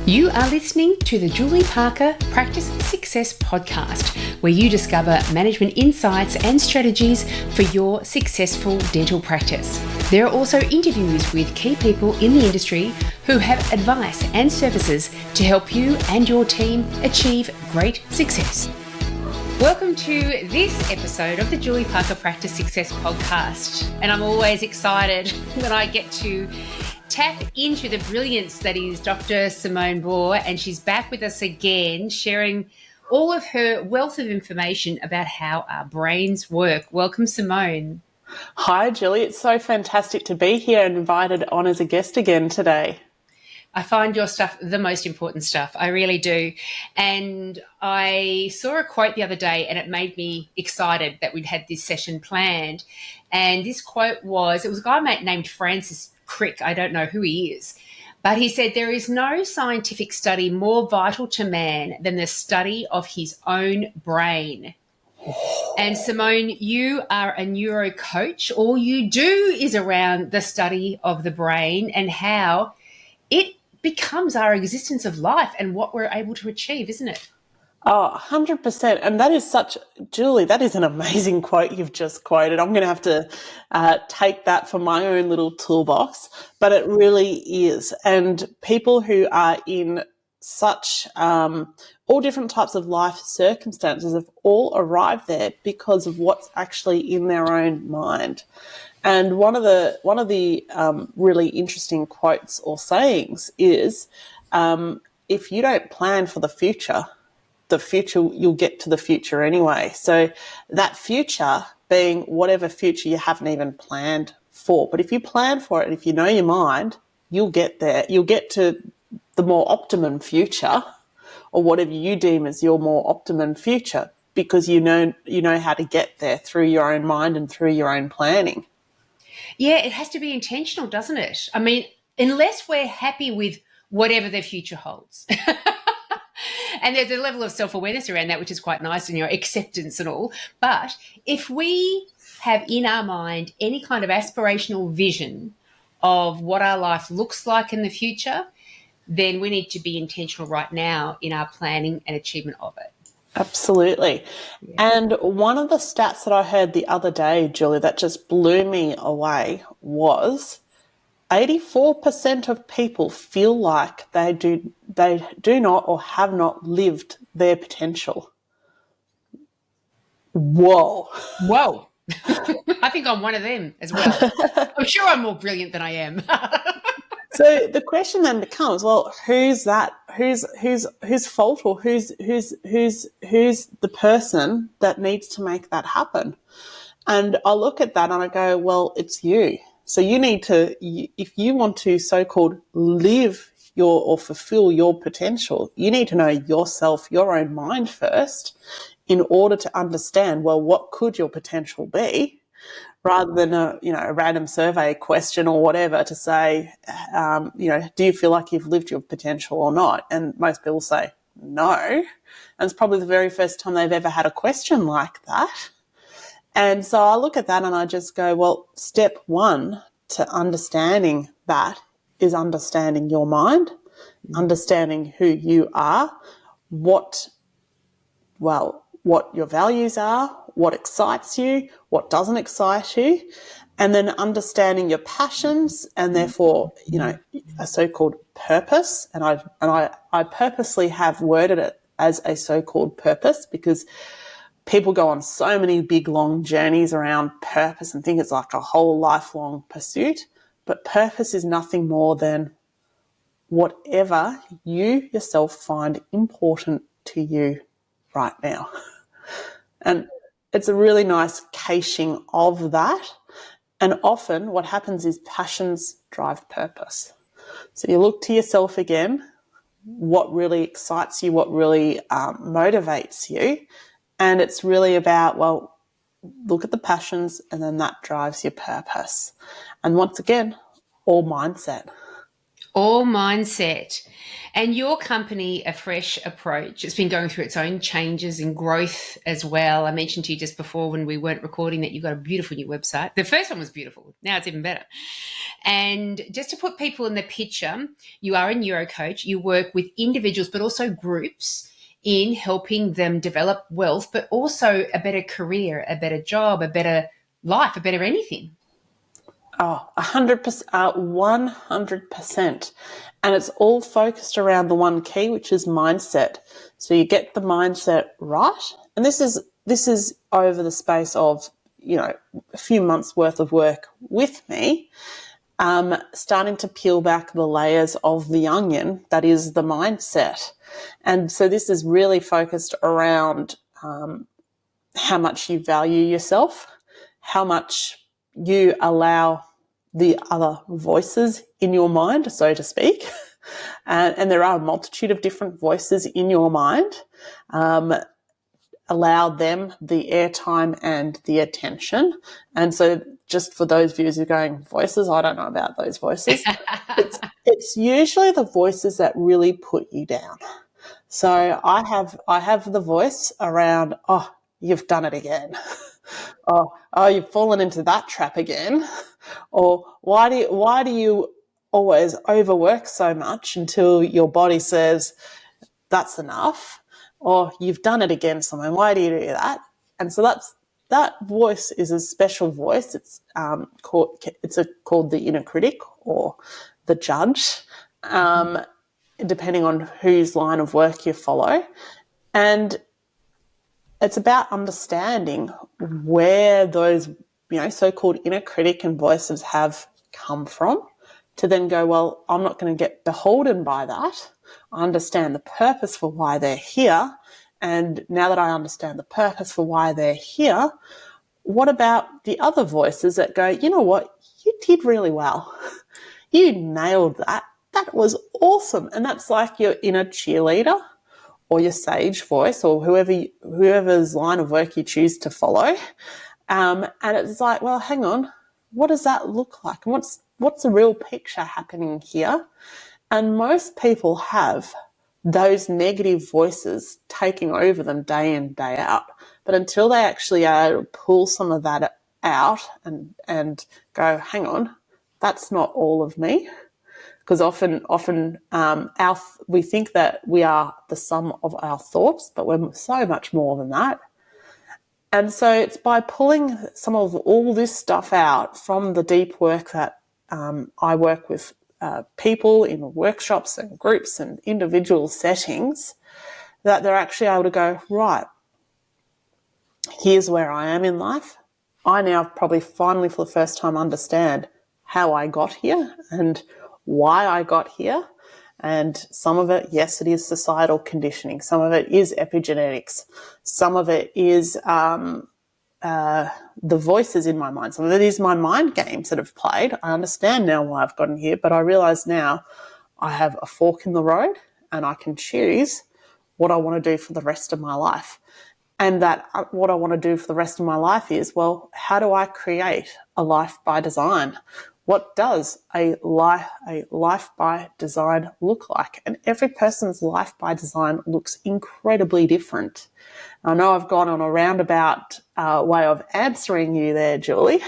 You are listening to the Julie Parker Practice Success Podcast, where you discover management insights and strategies for your successful dental practice. There are also interviews with key people in the industry who have advice and services to help you and your team achieve great success. Welcome to this episode of the Julie Parker Practice Success Podcast. And I'm always excited when I get to tap into the brilliance that is Dr Simone Boer, and she's back with us again, sharing all of her wealth of information about how our brains work. Welcome, Simone. Hi, Julie. It's so fantastic to be here and invited on as a guest again today. I find your stuff the most important stuff. I really do. And I saw a quote the other day and it made me excited that we'd had this session planned. And this quote was, it was a guy named Francis Crick. I don't know who he is. But he said, there is no scientific study more vital to man than the study of his own brain. And Simone, you are a neuro-coach. All you do is around the study of the brain and how it becomes our existence of life and what we're able to achieve, isn't it? Oh, 100%. And that is Julie, that is an amazing quote you've just quoted. I'm going to have to take that for my own little toolbox, but it really is. And people who are in such all different types of life circumstances have all arrived there because of what's actually in their own mind. And one of the really interesting quotes or sayings is, if you don't plan for the future, you'll get to the future anyway. So that future being whatever future you haven't even planned for. But if you plan for it, if you know your mind, you'll get there. You'll get to the more optimum future, or whatever you deem as your more optimum future, because you know how to get there through your own mind and through your own planning. Yeah, it has to be intentional, doesn't it? I mean, unless we're happy with whatever the future holds. And there's a level of self-awareness around that, which is quite nice, and acceptance and all. But if we have in our mind any kind of aspirational vision of what our life looks like in the future, then we need to be intentional right now in our planning and achievement of it. Absolutely. Yeah. And one of the stats that I heard the other day, Julie, that just blew me away was 84% of people feel like they do not or have not lived their potential. Whoa. I think I'm one of them as well. I'm sure I'm more brilliant than I am. So the question then becomes, well, who's that? Whose fault, or who's the person that needs to make that happen? And I look at that and I go, well, it's you. So you need to, if you want to so-called live or fulfill your potential, you need to know yourself, your own mind first, in order to understand, well, what could your potential be? Rather than a random survey question or whatever to say, do you feel like you've lived your potential or not? And most people say no. And it's probably the very first time they've ever had a question like that. And so I look at that and I just go, well, step one to understanding that is understanding your mind, understanding who you are, what your values are, what excites you, what doesn't excite you, and then understanding your passions and therefore, a so-called purpose. And I purposely have worded it as a so-called purpose because people go on so many big, long journeys around purpose and think it's like a whole lifelong pursuit. But purpose is nothing more than whatever you yourself find important to you right now. And it's a really nice caching of that. And often what happens is passions drive purpose. So you look to yourself again, what really excites you, what really motivates you. And it's really about, well, look at the passions and then that drives your purpose. And once again, all mindset. All mindset. And your company, A Fresh Approach, it's been going through its own changes and growth as well. I mentioned to you just before when we weren't recording that you got a beautiful new website. The first one was beautiful. Now it's even better. And just to put people in the picture, you are a neuro-coach. You work with individuals, but also groups in helping them develop wealth, but also a better career, a better job, a better life, a better anything. Oh, 100%, 100%. And it's all focused around the one key, which is mindset. So you get the mindset right. And this is over the space of, a few months worth of work with me, starting to peel back the layers of the onion that is the mindset. And so this is really focused around how much you value yourself, how much you allow the other voices in your mind, so to speak. And there are a multitude of different voices in your mind. Allow them the airtime and the attention. And so just for those viewers who are going, voices, I don't know about those voices. It's usually the voices that really put you down. So I have the voice around, oh, you've done it again. Oh, you've fallen into that trap again. Or why do you always overwork so much until your body says that's enough? Or you've done it again, Simone. Why do you do that? And so that voice is a special voice. It's called the inner critic or the judge, depending on whose line of work you follow. And it's about understanding where those, so-called inner critic and voices have come from, to then go, well, I'm not going to get beholden by that. I understand the purpose for why they're here. And now that I understand the purpose for why they're here, what about the other voices that go, you know what, you did really well. You nailed that. That was awesome. And that's like your inner cheerleader or your sage voice, or whoever's line of work you choose to follow. And it's like, well, hang on, what does that look like? And what's the real picture happening here? And most people have those negative voices taking over them day in, day out. But until they actually pull some of that out and go, hang on, that's not all of me. Because often we think that we are the sum of our thoughts, but we're so much more than that. And so it's by pulling some of all this stuff out from the deep work that I work with people in workshops and groups and individual settings, that they're actually able to go, right, here's where I am in life. I now probably finally for the first time understand how I got here and why I got here. And some of it, yes, it is societal conditioning. Some of it is epigenetics. Some of it is the voices in my mind. Some of it is my mind games that have played. I understand now why I've gotten here, but I realise now I have a fork in the road and I can choose what I want to do for the rest of my life. And that what I want to do for the rest of my life is, well, how do I create a life by design? What does a life by design look like? And every person's life by design looks incredibly different. I know I've gone on a roundabout way of answering you there, Julie.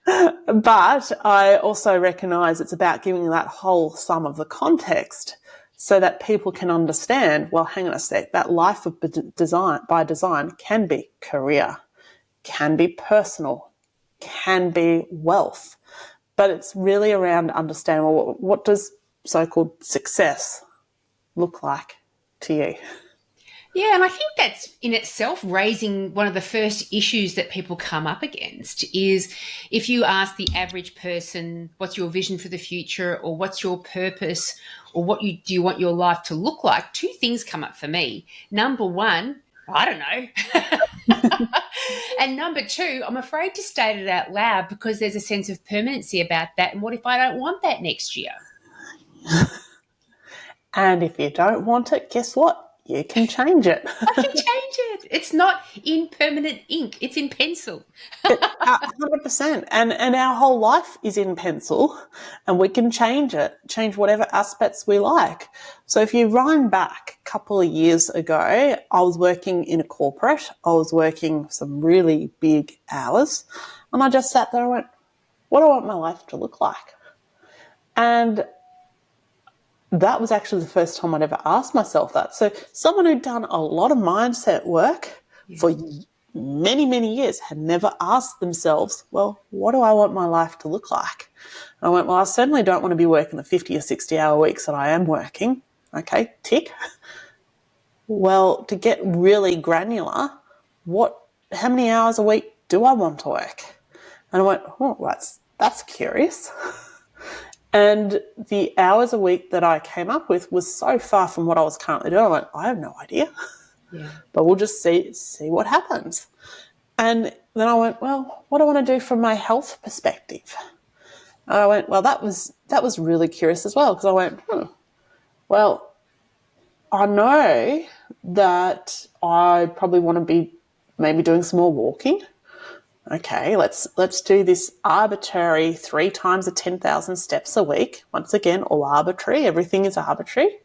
But I also recognise it's about giving that whole sum of the context so that people can understand, well, hang on a sec, that life of design by design can be career, can be personal, can be wealth. But it's really around understanding, well, what does so-called success look like to you? Yeah, and I think that's in itself raising one of the first issues that people come up against is if you ask the average person, what's your vision for the future or what's your purpose or do you want your life to look like? Two things come up for me. Number one, I don't know. And number two, I'm afraid to state it out loud because there's a sense of permanency about that. And what if I don't want that next year? And if you don't want it, guess what? You can change it. I can change it. It's not in permanent ink. It's in pencil. 100%. And our whole life is in pencil, and we can change it, change whatever aspects we like. So if you run back a couple of years ago, I was working in a corporate. I was working some really big hours, and I just sat there and went, what do I want my life to look like? And that was actually the first time I'd ever asked myself that. So someone who'd done a lot of mindset work for many, many years had never asked themselves, well, what do I want my life to look like? And I went, well, I certainly don't want to be working the 50 or 60-hour weeks that I am working. Okay, tick. Well, to get really granular, how many hours a week do I want to work? And I went, oh, that's curious. And the hours a week that I came up with was so far from what I was currently doing. I went, I have no idea. Yeah. But we'll just see what happens. And then I went, well, what do I want to do from my health perspective? And I went, well, that was really curious as well, because I went, well, I know that I probably want to be maybe doing some more walking. Okay, let's do this arbitrary 3 times 10,000 steps a week. Once again, all arbitrary. Everything is arbitrary.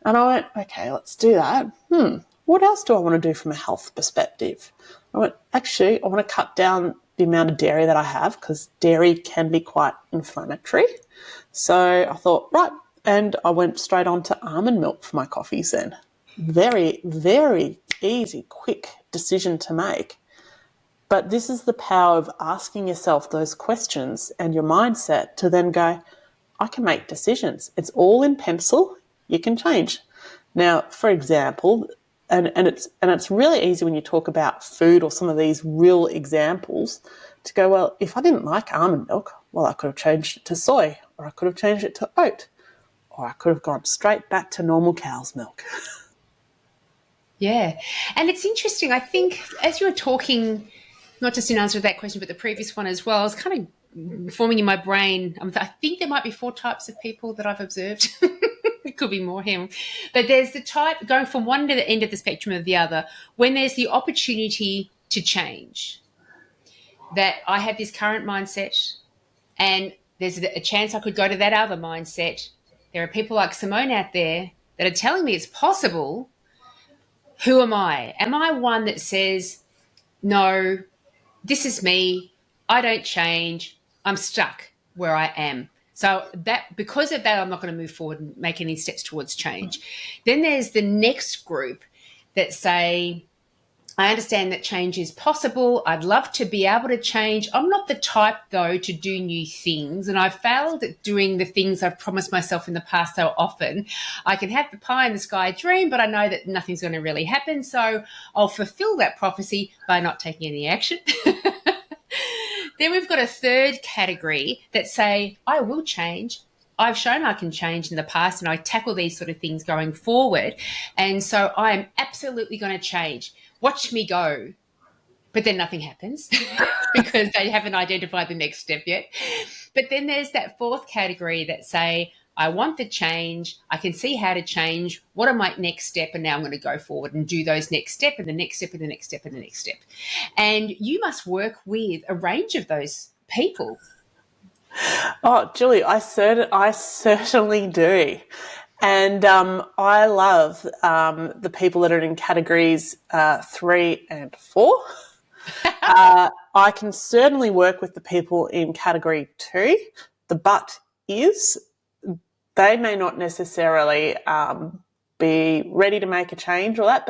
And I went, okay, let's do that. What else do I want to do from a health perspective? I went, actually, I want to cut down the amount of dairy that I have, because dairy can be quite inflammatory. So I thought, right, and I went straight on to almond milk for my coffees then. Very, very easy, quick decision to make. But this is the power of asking yourself those questions and your mindset to then go, I can make decisions. It's all in pencil. You can change. Now, for example, and it's really easy when you talk about food or some of these real examples to go, well, if I didn't like almond milk, well, I could have changed it to soy, or I could have changed it to oat, or I could have gone straight back to normal cow's milk. Yeah. And it's interesting. I think as you were talking, not just in answer to that question, but the previous one as well, I was kind of forming in my brain. I think there might be 4 types of people that I've observed. It could be more him. But there's the type going from one to the end of the spectrum of the other, when there's the opportunity to change. That I have this current mindset and there's a chance I could go to that other mindset. There are people like Simone out there that are telling me it's possible. Who am I? Am I one that says, no, this is me, I don't change, I'm stuck where I am? So that because of that, I'm not going to move forward and make any steps towards change. Then there's the next group that say, I understand that change is possible. I'd love to be able to change. I'm not the type, though, to do new things. And I've failed at doing the things I've promised myself in the past so often. I can have the pie in the sky dream, but I know that nothing's going to really happen. So I'll fulfill that prophecy by not taking any action. Then we've got a third category that say, I will change. I've shown I can change in the past and I tackle these sort of things going forward. And so I am absolutely going to change. Watch me go. But then nothing happens because they haven't identified the next step yet. But then there's that fourth category that say, I want the change. I can see how to change. What are my next step? And now I'm going to go forward and do those next step and the next step and the next step and the next step. And you must work with a range of those people. Oh, Julie, I certainly do. And I love the people that are in categories 3 and 4. I can certainly work with the people in category 2. The but is they may not necessarily be ready to make a change or that,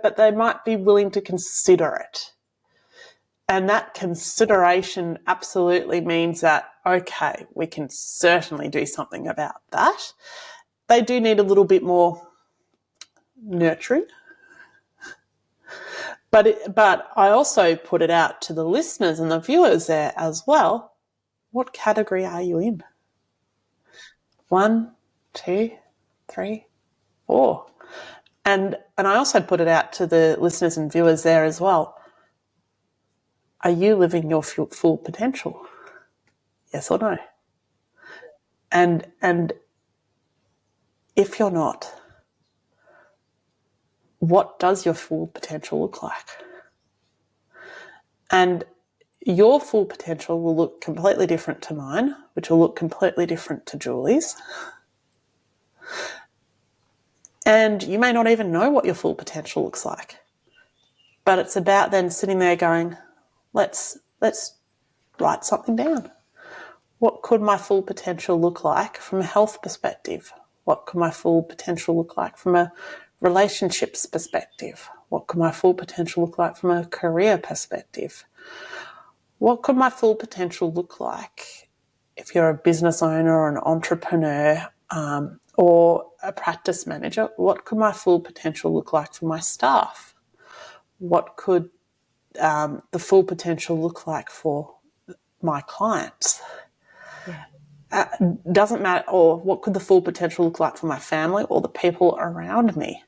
but they might be willing to consider it. And that consideration absolutely means that, okay, we can certainly do something about that. They do need a little bit more nurturing. But I also put it out to the listeners and the viewers there as well. What category are you in? 1, 2, 3, 4. And I also put it out to the listeners and viewers there as well. Are you living your full potential? Yes or no? And if you're not, what does your full potential look like? And your full potential will look completely different to mine, which will look completely different to Julie's. And you may not even know what your full potential looks like. But it's about then sitting there going, let's write something down. What could my full potential look like from a health perspective? What could my full potential look like from a relationships perspective? What could my full potential look like from a career perspective? What could my full potential look like if you're a business owner or an entrepreneur or a practice manager? What could my full potential look like for my staff? What could the full potential look like for my clients? Doesn't matter. Or what could the full potential look like for my family or the people around me?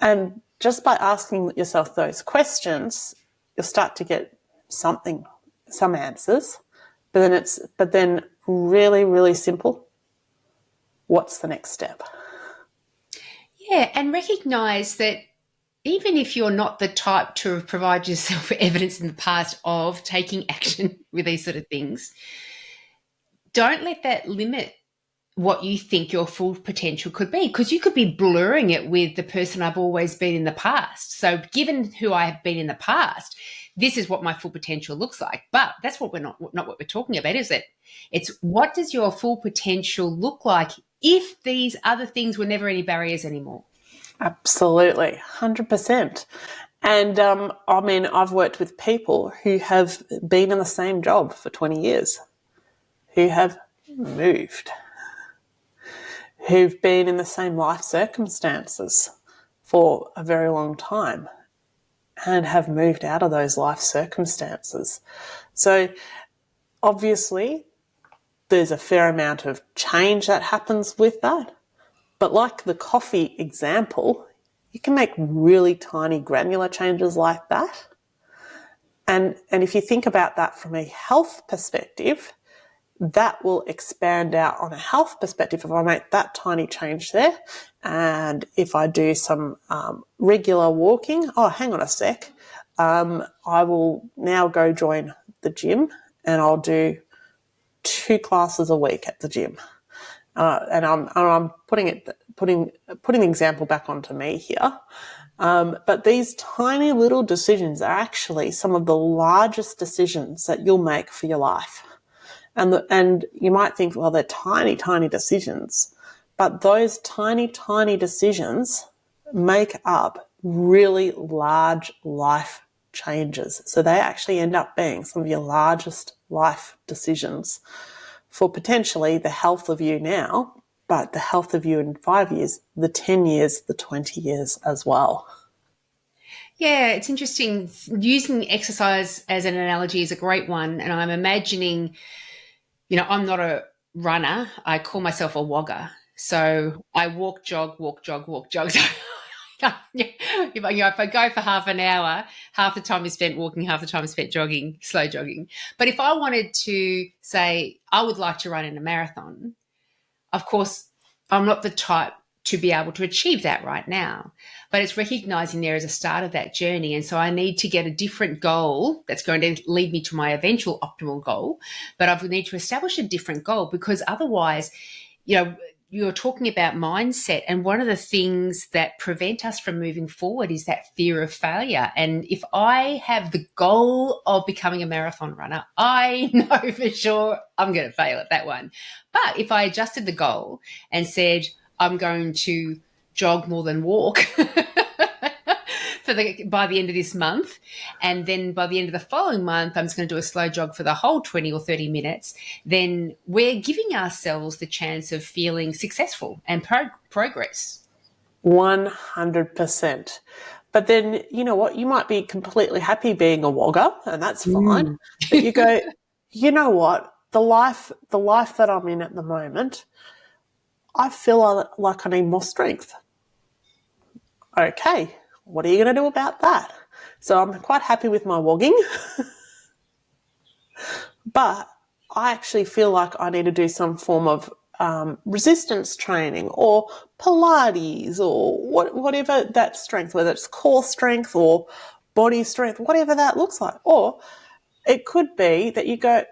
And just by asking yourself those questions, you'll start to get some answers. But then really, really simple. What's the next step? Yeah, and recognize that even if you're not the type to provide yourself evidence in the past of taking action with these sort of things, don't let that limit what you think your full potential could be, because you could be blurring it with the person I've always been in the past. So given who I have been in the past, this is what my full potential looks like. But that's what we're not what we're talking about, is it? It's what does your full potential look like if these other things were never any barriers anymore? Absolutely, 100%. And I mean, I've worked with people who have been in the same job for 20 years, who have moved, who've been in the same life circumstances for a very long time and have moved out of those life circumstances. So obviously there's a fair amount of change that happens with that. But like the coffee example, you can make really tiny granular changes like that. And if you think about that from a health perspective, that will expand out on a health perspective if I make that tiny change there. And if I do some regular walking, oh, hang on a sec, I will now go join the gym and I'll do 2 classes a week at the gym. And I'm putting the example back onto me here. But these tiny little decisions are actually some of the largest decisions that you'll make for your life. And you might think, well, they're tiny, tiny decisions. But those tiny, tiny decisions make up really large life changes. So they actually end up being some of your largest life decisions for potentially the health of you now, but the health of you in 5 years, the 10 years, the 20 years as well. Yeah, it's interesting. Using exercise as an analogy is a great one. And I'm imagining, I'm not a runner. I call myself a wogger. So I walk, jog, walk, jog, walk, jog. If I go for half an hour, half the time is spent walking, half the time is spent jogging, slow jogging. But if I wanted to say I would like to run in a marathon, of course, I'm not the type to be able to achieve that right now. But it's recognizing there as a start of that journey. And so I need to get a different goal that's going to lead me to my eventual optimal goal. But I need to establish a different goal, because otherwise, you're talking about mindset, and one of the things that prevent us from moving forward is that fear of failure. And if I have the goal of becoming a marathon runner, I know for sure I'm going to fail at that one. But if I adjusted the goal and said, I'm going to jog more than walk by the end of this month, and then by the end of the following month I'm just going to do a slow jog for the whole 20 or 30 minutes, then we're giving ourselves the chance of feeling successful and progress. 100%. But then, you know what, you might be completely happy being a wogger, and that's fine. But you go, you know what, the life that I'm in at the moment, I feel like I need more strength. Okay, what are you going to do about that? So I'm quite happy with my wogging, but I actually feel like I need to do some form of resistance training or Pilates or whatever that strength, whether it's core strength or body strength, whatever that looks like. Or it could be that you go,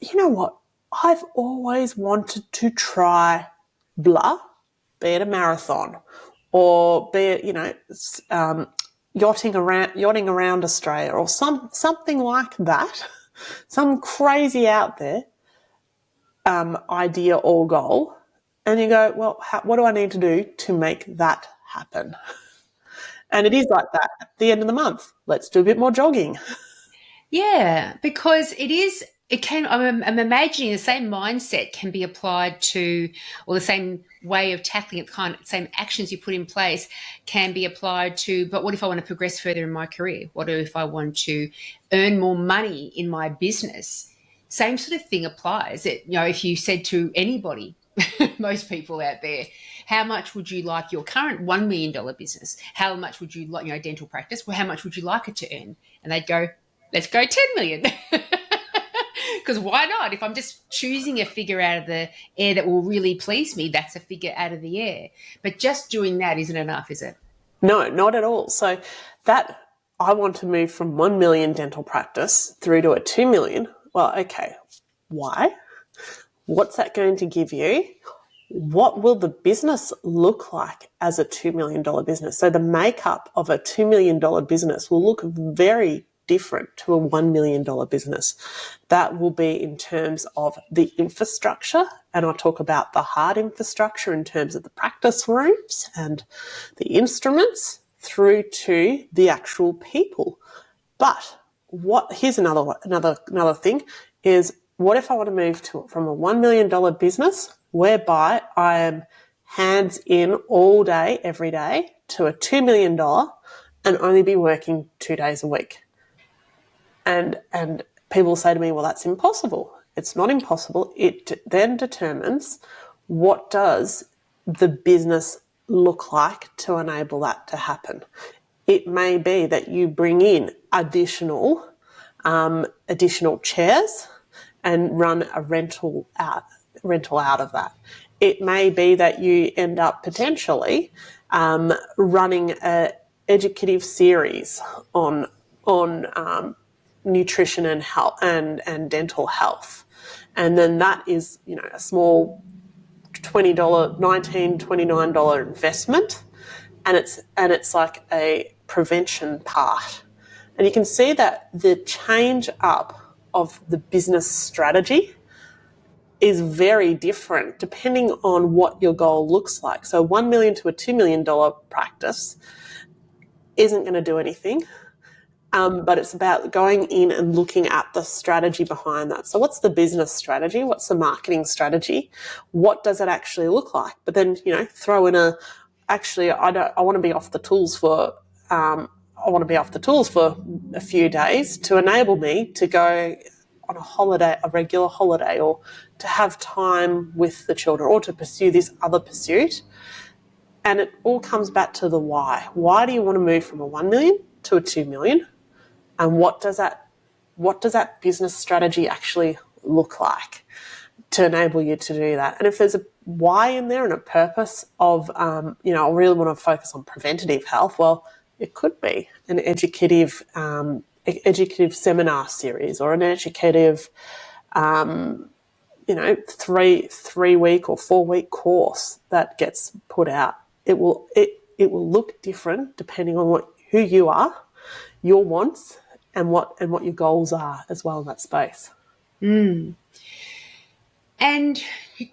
you know what, I've always wanted to try blah, be it a marathon or be it, yachting around Australia or something like that, some crazy out there idea or goal, and you go, well, what do I need to do to make that happen? And it is like that at the end of the month. Let's do a bit more jogging. Yeah, because I'm imagining the same mindset can be applied to, or the same way of tackling it, kind of same actions you put in place can be applied to, but what if I want to progress further in my career? What if I want to earn more money in my business? Same sort of thing applies. If you said to anybody, most people out there, how much would you like your current $1 million business? How much would you like, dental practice? Well, how much would you like it to earn? And they'd go, let's go 10 million. Because why not? If I'm just choosing a figure out of the air that will really please me, that's a figure out of the air. But just doing that isn't enough, is it? No, not at all. So that I want to move from 1 million dental practice through to a 2 million. Well, okay. Why? What's that going to give you? What will the business look like as a $2 million business? So the makeup of a $2 million business will look very different to a $1 million business. That will be in terms of the infrastructure, and I'll talk about the hard infrastructure in terms of the practice rooms and the instruments through to the actual people. But here's another thing is, what if I want to move from a $1 million business whereby I am hands in all day, every day, to a $2 million and only be working 2 days a week? And people say to me, well, that's impossible. It's not impossible. It then determines what does the business look like to enable that to happen. It may be that you bring in additional chairs and run a rental out of that. It may be that you end up potentially running an educative series on nutrition and health and dental health, and then that is a small $20, $19, $29 investment, and it's like a prevention part. And you can see that the change up of the business strategy is very different depending on what your goal looks like. So $1 million to a $2 million practice isn't going to do anything. But it's about going in and looking at the strategy behind that. So what's the business strategy? What's the marketing strategy? What does it actually look like? But then, throw in I want to be off the tools for a few days to enable me to go on a regular holiday, or to have time with the children, or to pursue this other pursuit. And it all comes back to the why. Why do you want to move from a 1 million to a 2 million? And what does that business strategy actually look like to enable you to do that? And if there's a why in there and a purpose of, I really want to focus on preventative health, well, it could be an educative seminar series, or an educative, 3-week or 4-week course that gets put out. It will look different depending on who you are, your wants, and what your goals are as well in that space. And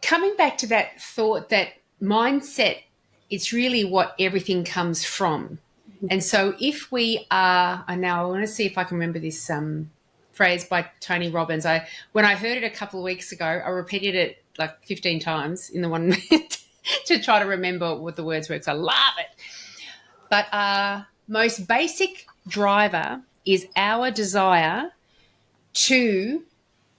coming back to that thought, that mindset, it's really what everything comes from. And so if we are, I want to see if I can remember this phrase by Tony Robbins. When I heard it a couple of weeks ago, I repeated it like 15 times in the 1 minute to try to remember what the words were, because I love it. But our most basic driver is our desire to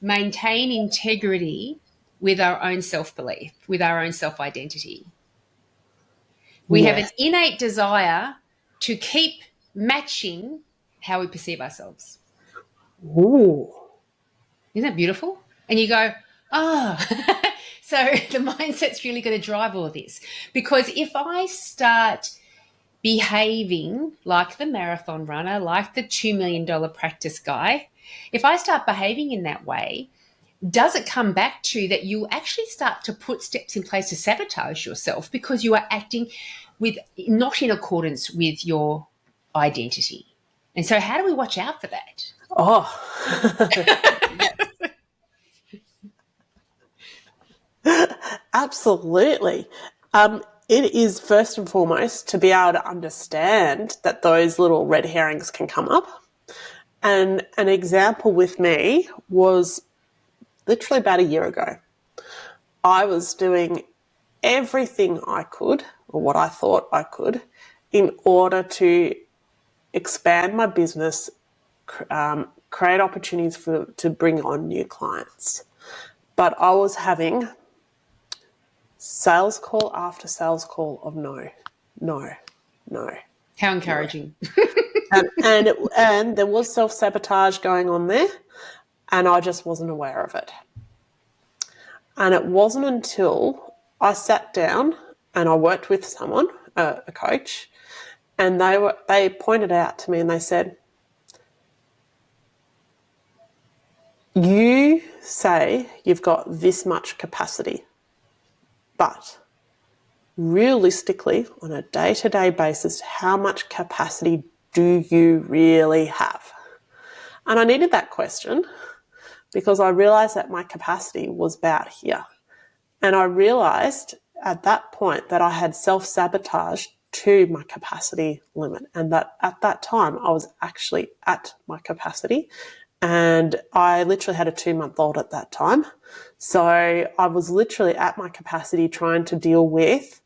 maintain integrity with our own self-belief, with our own self-identity. We have an innate desire to keep matching how we perceive ourselves. Ooh. Isn't that beautiful? And you go, So the mindset's really going to drive all of this, because if I start behaving like the marathon runner, like the $2 million practice guy, if I start behaving in that way, does it come back to that you actually start to put steps in place to sabotage yourself because you are acting with not in accordance with your identity? And so how do we watch out for that? Oh, absolutely. It is first and foremost to be able to understand that those little red herrings can come up. And an example with me was literally about a year ago. I was doing everything I could, or what I thought I could, in order to expand my business, create opportunities to bring on new clients. But I was having sales call after sales call of no, no, no. How encouraging. And there was self-sabotage going on there, and I just wasn't aware of it. And it wasn't until I sat down and I worked with someone, a coach, and they pointed out to me and they said, you say you've got this much capacity, but realistically, on a day-to-day basis, how much capacity do you really have? And I needed that question because I realised that my capacity was about here. And I realised at that point that I had self-sabotaged to my capacity limit, and that at that time I was actually at my capacity. And I literally had a 2-month-old at that time. So I was literally at my capacity trying to deal with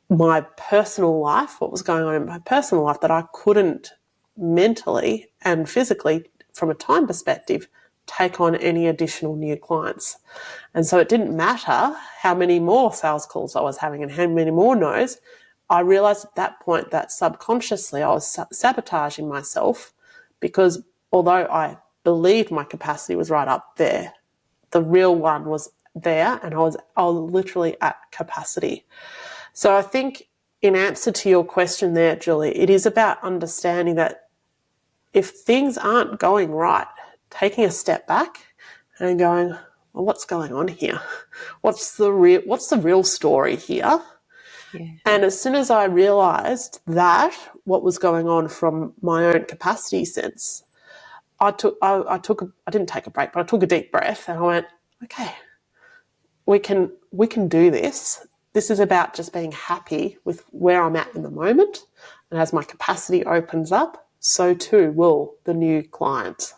my personal life, what was going on in my personal life that I couldn't mentally and physically, from a time perspective, take on any additional new clients. And so it didn't matter how many more sales calls I was having and how many more no's. I realized at that point that subconsciously I was sabotaging myself, because although I believed my capacity was right up there, the real one was there, and I was literally at capacity. So I think in answer to your question there, Julie, it is about understanding that if things aren't going right, taking a step back and going, well, what's going on here? What's the real story here? Yeah. And as soon as I realised that what was going on from my own capacity sense, I didn't take a break, but I took a deep breath and I went, okay, we can do this. This is about just being happy with where I'm at in the moment. And as my capacity opens up, so too will the new clients.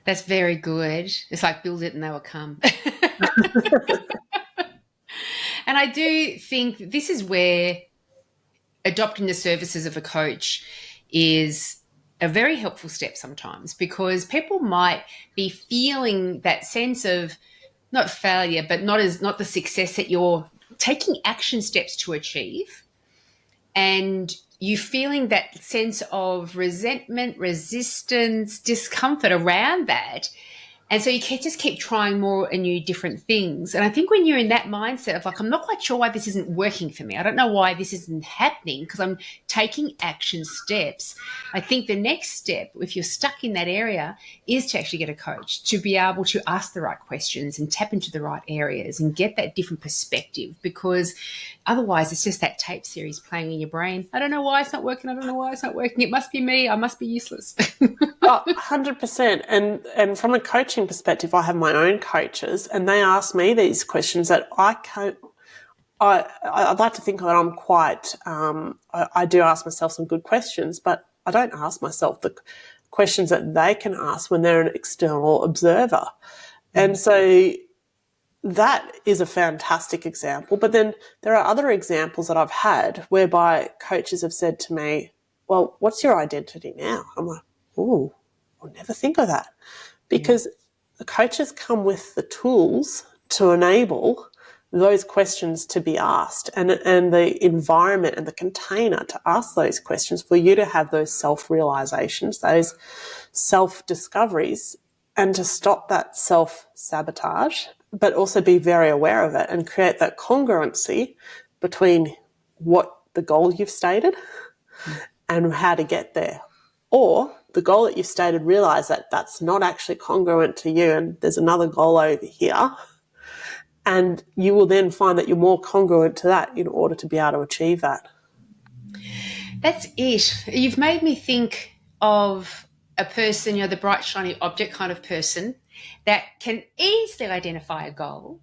That's very good. It's like build it and they will come. And I do think this is where adopting the services of a coach is a very helpful step sometimes, because people might be feeling that sense of not failure, but not the success that you're taking action steps to achieve. And you feeling that sense of resentment, resistance, discomfort around that. And so you just keep trying more and new different things. And I think when you're in that mindset of like, I'm not quite sure why this isn't working for me, I don't know why this isn't happening because I'm taking action steps. I think the next step, if you're stuck in that area, is to actually get a coach to be able to ask the right questions and tap into the right areas and get that different perspective, because otherwise it's just that tape series playing in your brain. I don't know why it's not working. I don't know why it's not working. It must be me. I must be useless. 100%. And from a coaching perspective, I have my own coaches, and they ask me these questions that I'd like to think that I'm quite, I do ask myself some good questions, but I don't ask myself the questions that they can ask when they're an external observer. And so that is a fantastic example. But then there are other examples that I've had whereby coaches have said to me, well, what's your identity now? I'm like, ooh, I'll never think of that. Because the coaches come with the tools to enable those questions to be asked, and the environment and the container to ask those questions for you to have those self-realizations, those self-discoveries, and to stop that self-sabotage but also be very aware of it and create that congruency between what the goal you've stated and how to get there. Or the goal that you've stated, realize that that's not actually congruent to you and there's another goal over here. And you will then find that you're more congruent to that in order to be able to achieve that. That's it. You've made me think of a person, the bright, shiny object kind of person that can easily identify a goal,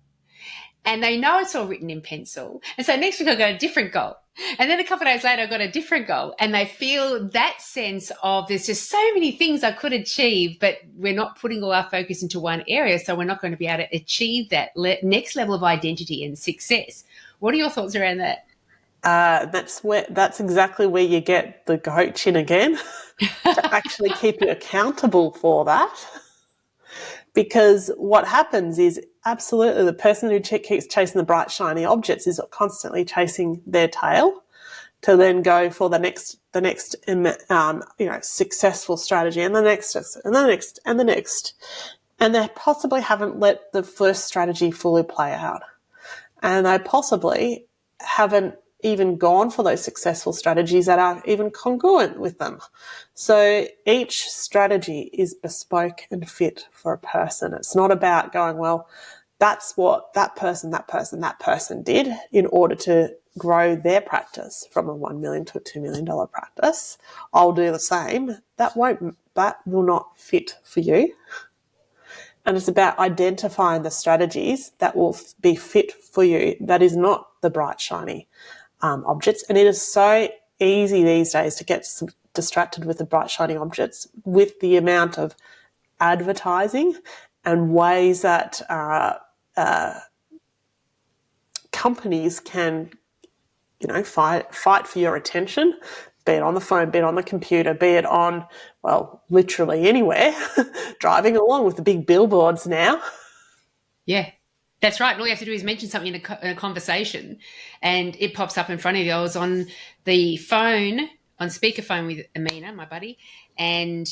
and they know it's all written in pencil. And so next week I've got a different goal. And then a couple of days later I've got a different goal. And they feel that sense of there's just so many things I could achieve, but we're not putting all our focus into one area, so we're not going to be able to achieve that next level of identity and success. What are your thoughts around that? That's exactly where you get the coach in again to actually keep you accountable for that. Because what happens is absolutely the person who keeps chasing the bright, shiny objects is constantly chasing their tail to then go for the next successful strategy and the next and the next and the next. And they possibly haven't let the first strategy fully play out. And they possibly haven't even gone for those successful strategies that are even congruent with them. So each strategy is bespoke and fit for a person. It's not about going, well, that's what that person did in order to grow their practice from a $1 million to a $2 million practice. I'll do the same. That will not fit for you. And it's about identifying the strategies that will be fit for you. That is not the bright, shiny objects. And it is so easy these days to get distracted with the bright, shiny objects with the amount of advertising and ways that companies can, fight for your attention, be it on the phone, be it on the computer, be it on, well, literally anywhere, driving along with the big billboards now. Yeah, that's right. And all you have to do is mention something in a conversation and it pops up in front of you. I was on the phone, on speakerphone with Amina, my buddy, and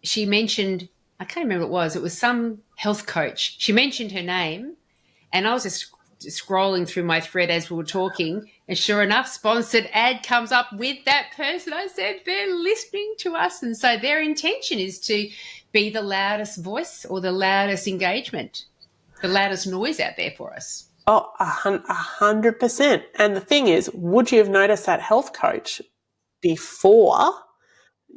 she mentioned, I can't remember what it was. It was some health coach. She mentioned her name and I was just scrolling through my thread as we were talking, and sure enough, sponsored ad comes up with that person. I said, they're listening to us. And so their intention is to be the loudest voice or the loudest engagement, the loudest noise out there for us. Oh, 100%. And the thing is, would you have noticed that health coach before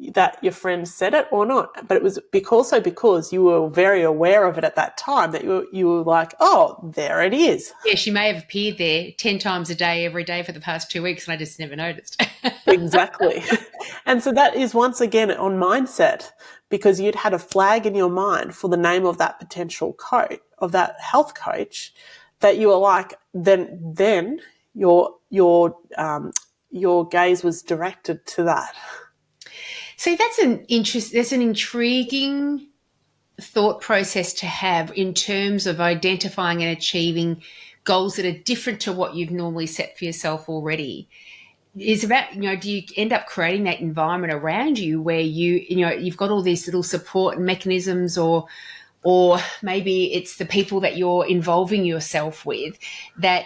that your friend said it or not? But it was because you were very aware of it at that time that you were like, oh, there it is. Yeah, she may have appeared there 10 times a day, every day for the past 2 weeks, and I just never noticed. Exactly. And so that is once again on mindset, because you'd had a flag in your mind for the name of that potential coach, of that health coach, that you were like, then your gaze was directed to that. So that's an intriguing thought process to have in terms of identifying and achieving goals that are different to what you've normally set for yourself already. It's about, do you end up creating that environment around you where you've got all these little support mechanisms, or maybe it's the people that you're involving yourself with, that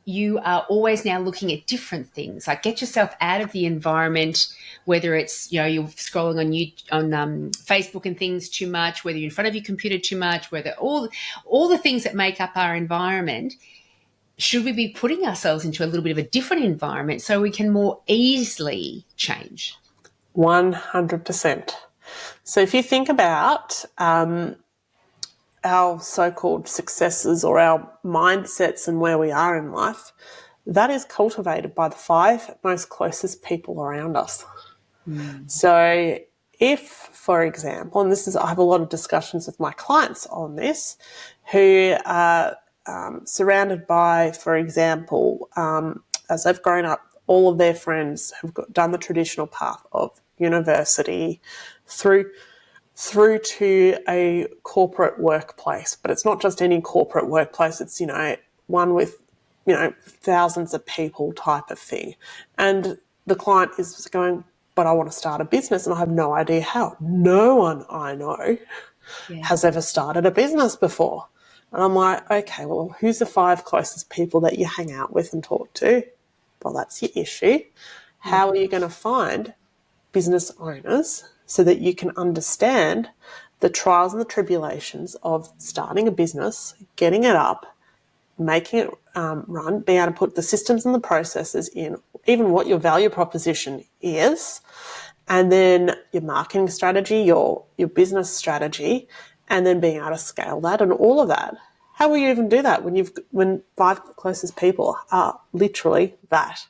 you are always now looking at different things. Like, get yourself out of the environment, whether it's, you're scrolling on Facebook and things too much, whether you're in front of your computer too much, whether all the things that make up our environment. Should we be putting ourselves into a little bit of a different environment so we can more easily change? 100%. So if you think about our so-called successes or our mindsets and where we are in life, that is cultivated by the 5 most closest people around us. So if, for example, and I have a lot of discussions with my clients on this, who are surrounded by, for example, as they've grown up, all of their friends have done the traditional path of university through to a corporate workplace. But it's not just any corporate workplace. It's, one with, thousands of people type of thing. And the client is going, but I want to start a business and I have no idea how. No one I know has ever started a business before. And I'm like, okay, well, who's the 5 closest people that you hang out with and talk to? Well, that's your issue. Yeah. How are you going to find business owners so that you can understand the trials and the tribulations of starting a business, getting it up, making it run, being able to put the systems and the processes in, even what your value proposition is, and then your marketing strategy, your business strategy, and then being able to scale that and all of that. How will you even do that when 5 closest people are literally that?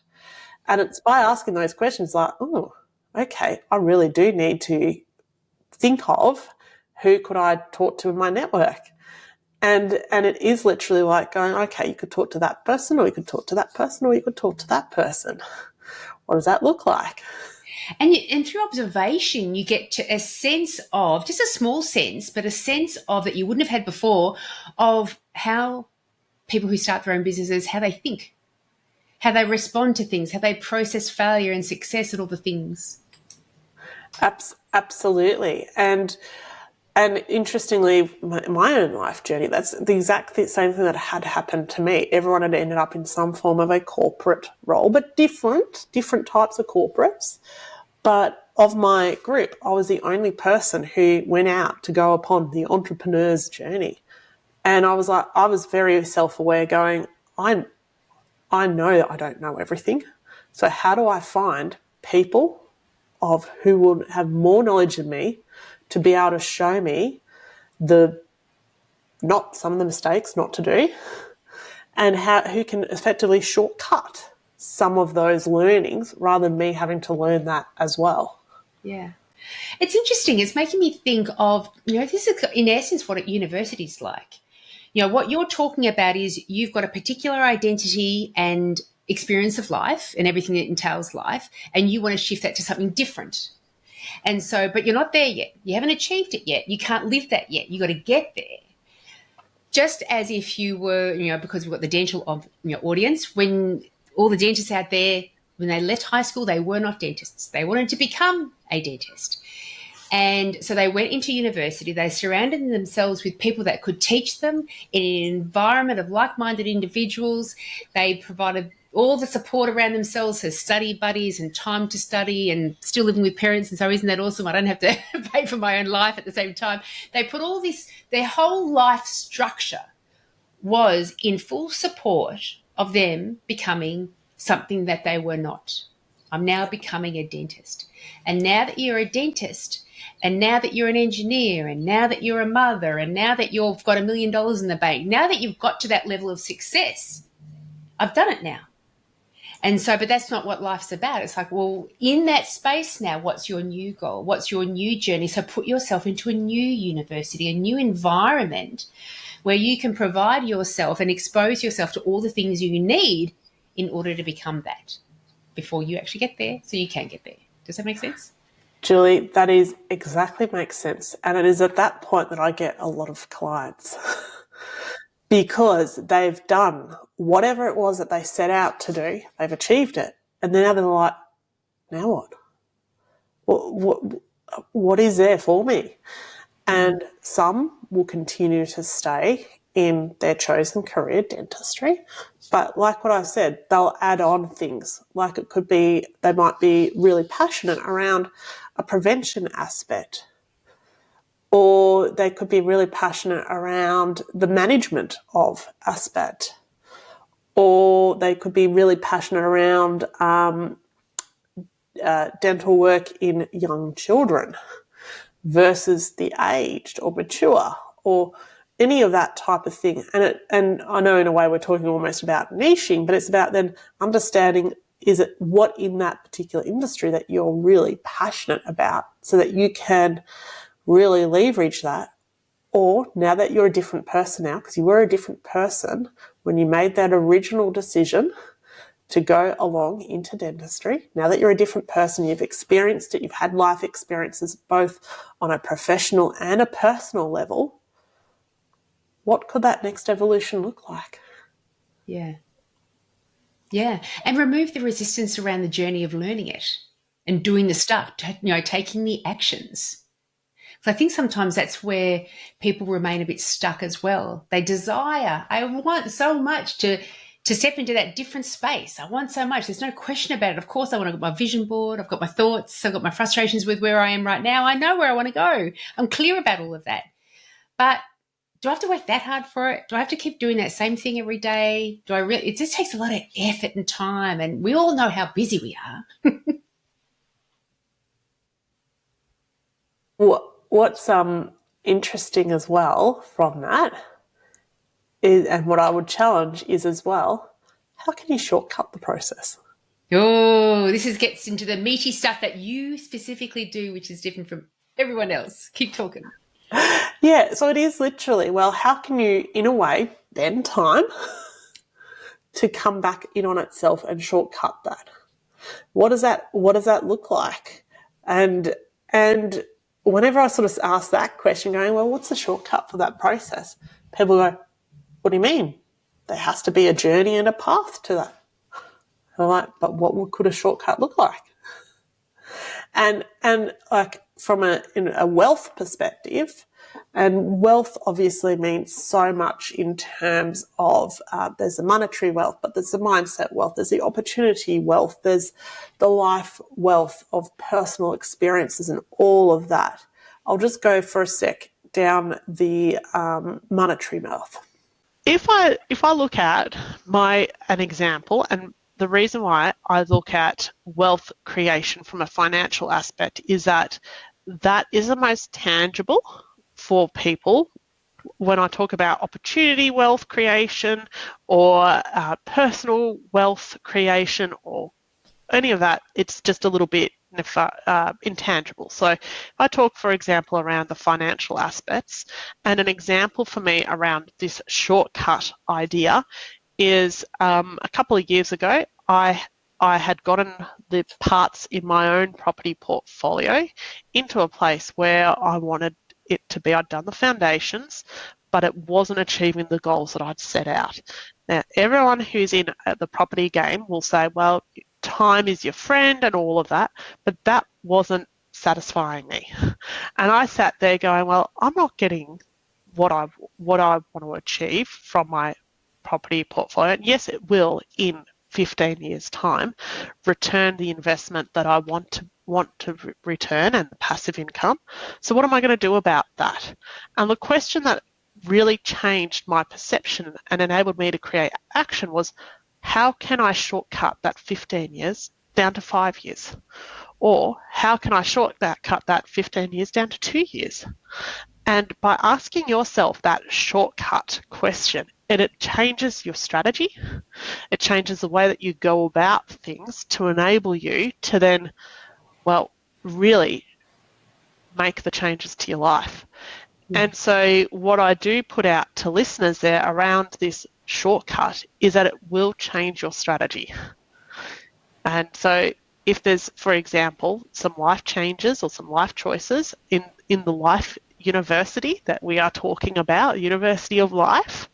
And it's by asking those questions like, oh, okay, I really do need to think of who could I talk to in my network. And it is literally like going, okay, you could talk to that person, or you could talk to that person, or you could talk to that person. What does that look like? And through observation, you get to a sense of, just a small sense, but a sense of that you wouldn't have had before, of how people who start their own businesses, how they think, how they respond to things, how they process failure and success and all the things. Absolutely. And interestingly, my own life journey, that's the exact same thing that had happened to me. Everyone had ended up in some form of a corporate role, but different types of corporates. But of my group, I was the only person who went out to go upon the entrepreneur's journey. And I was very self-aware going, I know that I don't know everything. So how do I find people of who would have more knowledge than me to be able to show me not some of the mistakes not to do, and who can effectively shortcut some of those learnings rather than me having to learn that as well. Yeah. It's interesting. It's making me think of, this is in essence what a university's like. What you're talking about is you've got a particular identity and experience of life and everything that entails life, and you want to shift that to something different. And so, but you're not there yet. You haven't achieved it yet. You can't live that yet. You got to get there. Just as if you were, because we've got the dental audience, when all the dentists out there, when they left high school, they were not dentists. They wanted to become a dentist. And so they went into university. They surrounded themselves with people that could teach them in an environment of like-minded individuals. They provided all the support around themselves as study buddies and time to study, and still living with parents. And so isn't that awesome? I don't have to pay for my own life at the same time. They put all this, their whole life structure was in full support of them becoming something that they were not. I'm now becoming a dentist. And now that you're a dentist, and now that you're an engineer, and now that you're a mother, and now that you've got $1 million in the bank, now that you've got to that level of success, I've done it now. And so, but that's not what life's about. It's like, well, in that space now, what's your new goal? What's your new journey? So put yourself into a new university, a new environment where you can provide yourself and expose yourself to all the things you need in order to become that before you actually get there, so you can get there. Does that make sense? Julie, that is exactly makes sense. And it is at that point that I get a lot of clients because they've done whatever it was that they set out to do. They've achieved it. And then they're like, now what? What is there for me? And some will continue to stay in their chosen career, dentistry. But like what I said, they'll add on things. Like it could be, they might be really passionate around a prevention aspect, or they could be really passionate around the management of aspect, or they could be really passionate around dental work in young children versus the aged or mature, or any of that type of thing. And I know in a way we're talking almost about niching, but it's about then understanding, is it what in that particular industry that you're really passionate about so that you can really leverage that. Or now that you're a different person now, because you were a different person when you made that original decision to go along into dentistry. Now that you're a different person, you've experienced it, you've had life experiences both on a professional and a personal level, what could that next evolution look like? Yeah. Yeah. And remove the resistance around the journey of learning it and doing the stuff, taking the actions. So I think sometimes that's where people remain a bit stuck as well. They desire, I want so much to step into that different space. I want so much. There's no question about it. Of course, I want to get my vision board. I've got my thoughts. I've got my frustrations with where I am right now. I know where I want to go. I'm clear about all of that. But do I have to work that hard for it? Do I have to keep doing that same thing every day? Do I really? It just takes a lot of effort and time, and we all know how busy we are. What's interesting as well from that is, and what I would challenge is as well, how can you shortcut the process? Oh, gets into the meaty stuff that you specifically do, which is different from everyone else. Keep talking. Yeah, so it is literally, well, how can you, in a way, bend time to come back in on itself and shortcut that? What does that look like? And whenever I sort of ask that question, going, well, what's the shortcut for that process? People go, what do you mean? There has to be a journey and a path to that. And I'm like, but what could a shortcut look like? And like from a wealth perspective, and wealth obviously means so much in terms of there's the monetary wealth, but there's the mindset wealth, there's the opportunity wealth, there's the life wealth of personal experiences and all of that. I'll just go for a sec down the monetary wealth. If I look at an example, and the reason why I look at wealth creation from a financial aspect is that is the most tangible for people. When I talk about opportunity wealth creation or personal wealth creation or any of that, it's just a little bit intangible. So if I talk, for example, around the financial aspects, and an example for me around this shortcut idea is a couple of years ago, I had gotten the parts in my own property portfolio into a place where I wanted it to be. I'd done the foundations, but it wasn't achieving the goals that I'd set out. Now, everyone who's in the property game will say, well, time is your friend and all of that, but that wasn't satisfying me. And I sat there going, well, I'm not getting what I want to achieve from my property portfolio. And yes, it will in 15 years' time return the investment that I want to return and the passive income. So what am I going to do about that? And the question that really changed my perception and enabled me to create action was, how can I shortcut that 15 years down to 5 years? Or how can I shortcut that 15 years down to 2 years? And by asking yourself that shortcut question, it changes your strategy. It changes the way that you go about things to enable you to then, well, really make the changes to your life. And so what I do put out to listeners there around this shortcut is that it will change your strategy. And so if there's, for example, some life changes or some life choices in the life university that we are talking about, University of Life,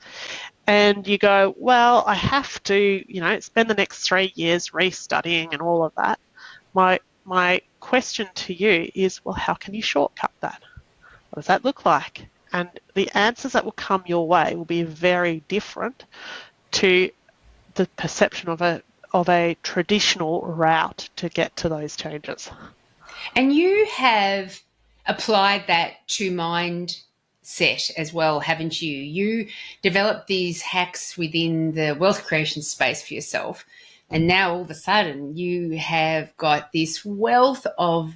and you go, well, I have to, spend the next 3 years restudying and all of that. My question to you is, well, how can you shortcut that? What does that look like? And the answers that will come your way will be very different to the perception of a traditional route to get to those changes. And you have applied that to mindset as well, haven't you? You developed these hacks within the wealth creation space for yourself. And now all of a sudden you have got this wealth of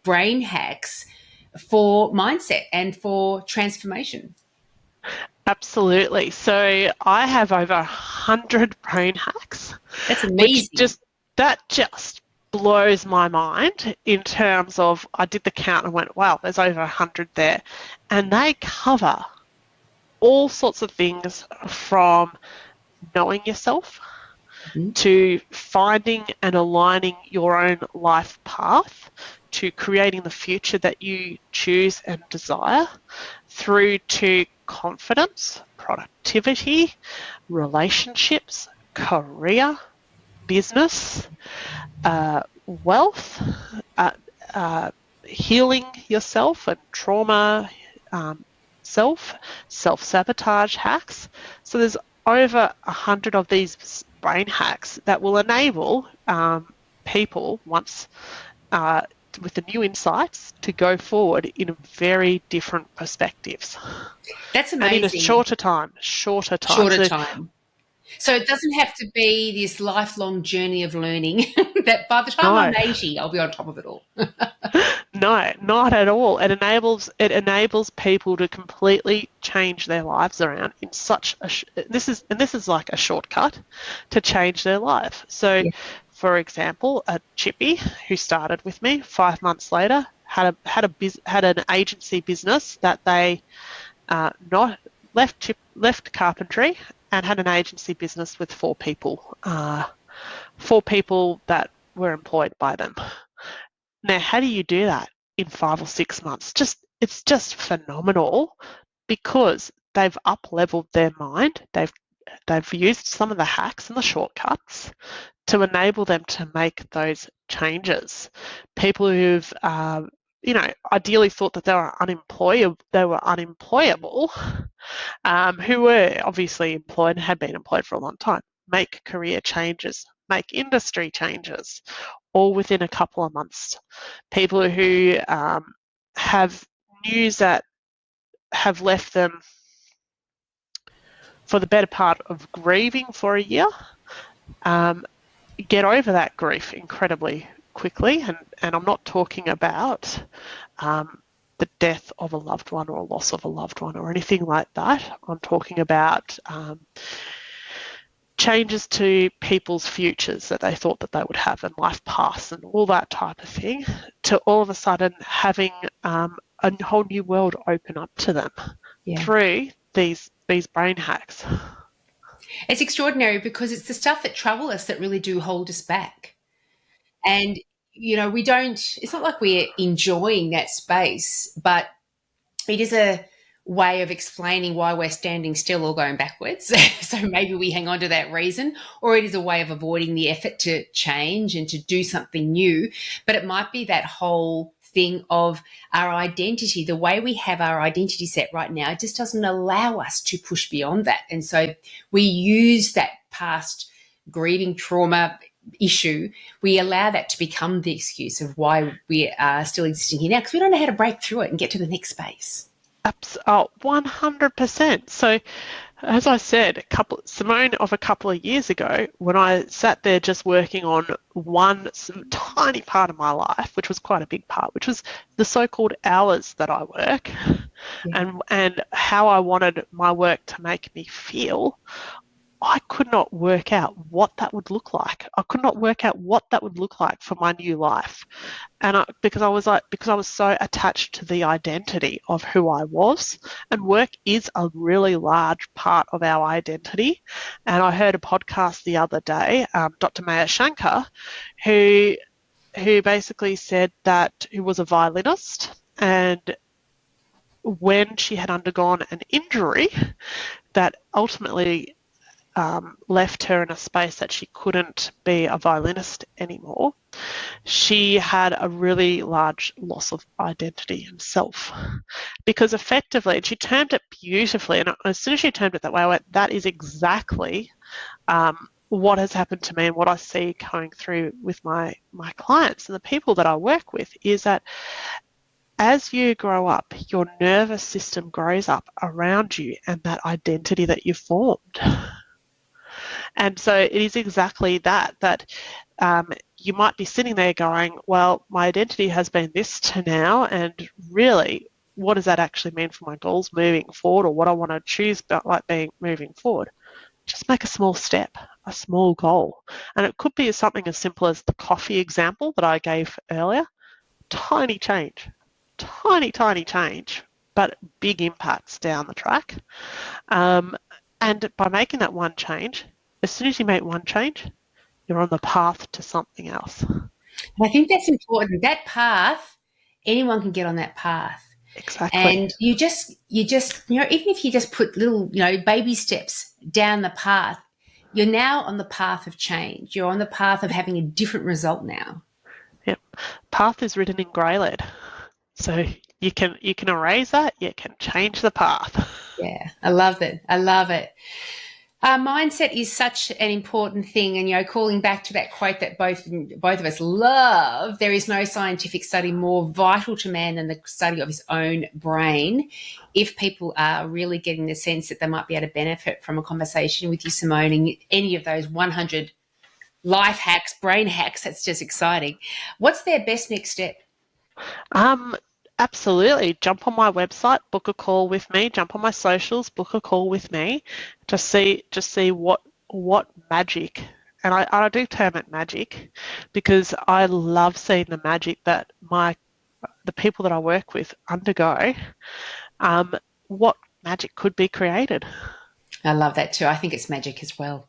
brain hacks for mindset and for transformation. Absolutely. So I have over 100 brain hacks. That's amazing. That just blows my mind in terms of, I did the count and went, wow, there's over 100 there. And they cover all sorts of things from knowing yourself to finding and aligning your own life path, to creating the future that you choose and desire, through to confidence, productivity, relationships, career, business, wealth, healing yourself and trauma, self-sabotage hacks. So there's over 100 of these brain hacks that will enable people, once with the new insights, to go forward in very different perspectives. That's And in a amazing. shorter time. Shorter time. So it doesn't have to be this lifelong journey of learning that by the time I'm 80, I'll be on top of it all. No, not at all. It enables people to completely change their lives around in such a this is like a shortcut to change their life. So, for example, a chippy who started with me 5 months later had an agency business that they not left carpentry and had an agency business with 4 people that were employed by them. Now, how do you do that in 5 or 6 months? It's just phenomenal, because they've up-leveled their mind. They've used some of the hacks and the shortcuts to enable them to make those changes. People who've ideally thought that they were unemployable, who were obviously employed and had been employed for a long time, make career changes, make industry changes, all within a couple of months. People who have news that have left them for the better part of grieving for a year, get over that grief incredibly quickly. And I'm not talking about the death of a loved one or a loss of a loved one or anything like that. I'm talking about changes to people's futures that they thought that they would have in life past and all that type of thing, to all of a sudden having a whole new world open up to them through these brain hacks. It's extraordinary, because it's the stuff that trouble us that really do hold us back. And, it's not like we're enjoying that space, but it is a way of explaining why we're standing still or going backwards. So maybe we hang on to that reason, or it is a way of avoiding the effort to change and to do something new. But it might be that whole thing of our identity, the way we have our identity set right now, it just doesn't allow us to push beyond that. And so we use that past grieving trauma issue, we allow that to become the excuse of why we are still existing here now, because we don't know how to break through it and get to the next space. 100%. So, as I said, Simone of a couple of years ago, when I sat there just working on one tiny part of my life, which was quite a big part, which was the so-called hours that I work, and how I wanted my work to make me feel, I could not work out what that would look like. I could not work out what that would look like for my new life. And because I was so attached to the identity of who I was, and work is a really large part of our identity. And I heard a podcast the other day, Dr Maya Shankar, who basically said that, who was a violinist, and when she had undergone an injury that ultimately left her in a space that she couldn't be a violinist anymore, she had a really large loss of identity and self. Because effectively, and she termed it beautifully, and as soon as she termed it that way, I went, that is exactly what has happened to me, and what I see going through with my clients and the people that I work with, is that as you grow up, your nervous system grows up around you and that identity that you've formed. And so it is exactly that you might be sitting there going, well, my identity has been this to now, and really, what does that actually mean for my goals moving forward, or what I want to choose about like being moving forward? Just make a small step, a small goal. And it could be something as simple as the coffee example that I gave earlier. Tiny change, but big impacts down the track. And by making that one change, as soon as you make one change, you're on the path to something else. And I think that's important. That path, anyone can get on that path. Exactly. And you just, even if you just put little, baby steps down the path, you're now on the path of change. You're on the path of having a different result now. Yep. Path is written in grey lead. So you can erase that, you can change the path. Yeah, I love it. I love it. Mindset is such an important thing, and calling back to that quote that both of us love, there is no scientific study more vital to man than the study of his own brain. If people are really getting the sense that they might be able to benefit from a conversation with you, Simone, and any of those 100 life hacks, brain hacks, that's just exciting. What's their best next step? Absolutely. Jump on my website, book a call with me, jump on my socials, book a call with me to see what magic, and I do term it magic because I love seeing the magic that the people that I work with undergo, what magic could be created. I love that too. I think it's magic as well.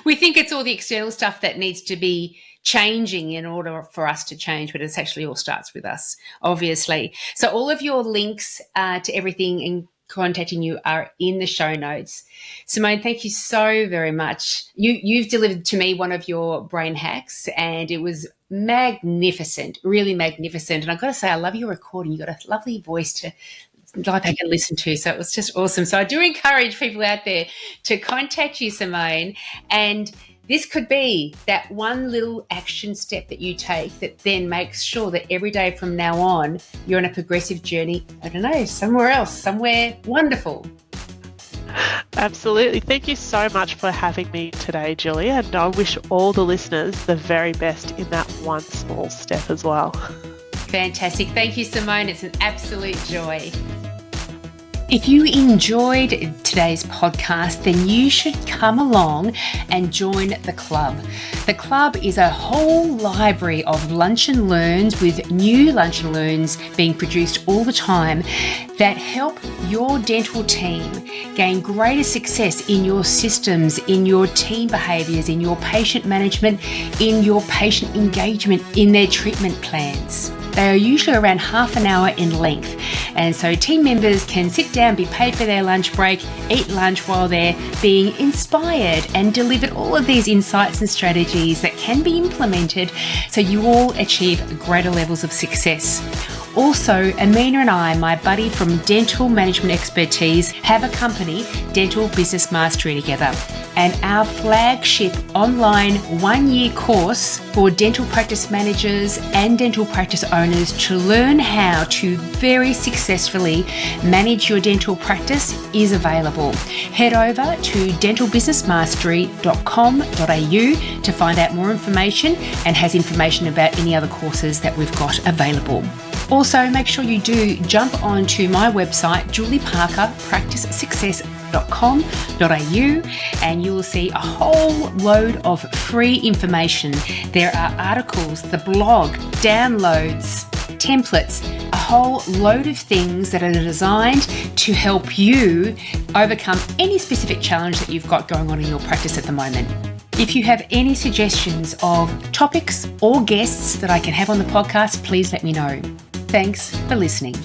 We think it's all the external stuff that needs to be changing in order for us to change, but it actually all starts with us, obviously. So all of your links to everything and contacting you are in the show notes. Simone, thank you so very much. You've delivered to me one of your brain hacks, and it was magnificent, really magnificent. And I've got to say, I love your recording. You've got a lovely voice to like I can listen to. So it was just awesome. So I do encourage people out there to contact you, Simone, and this could be that one little action step that you take that then makes sure that every day from now on, you're on a progressive journey, I don't know, somewhere else, somewhere wonderful. Absolutely. Thank you so much for having me today, Julia. And I wish all the listeners the very best in that one small step as well. Fantastic. Thank you, Simone. It's an absolute joy. If you enjoyed today's podcast, then you should come along and join the club. The club is a whole library of lunch and learns with new lunch and learns being produced all the time that help your dental team gain greater success in your systems, in your team behaviours, in your patient management, in your patient engagement, in their treatment plans. They are usually around half an hour in length, and so team members can sit down, be paid for their lunch break, eat lunch while they're being inspired and delivered all of these insights and strategies that can be implemented so you all achieve greater levels of success. Also, Amina and I, my buddy from Dental Management Expertise, have a company, Dental Business Mastery, together. And our flagship online 1-year course for dental practice managers and dental practice owners to learn how to very successfully manage your dental practice is available. Head over to dentalbusinessmastery.com.au to find out more information, and has information about any other courses that we've got available. Also, make sure you do jump onto my website, julieparkerpracticesuccess.com.au, and you will see a whole load of free information. There are articles, the blog, downloads, templates, a whole load of things that are designed to help you overcome any specific challenge that you've got going on in your practice at the moment. If you have any suggestions of topics or guests that I can have on the podcast, please let me know. Thanks for listening.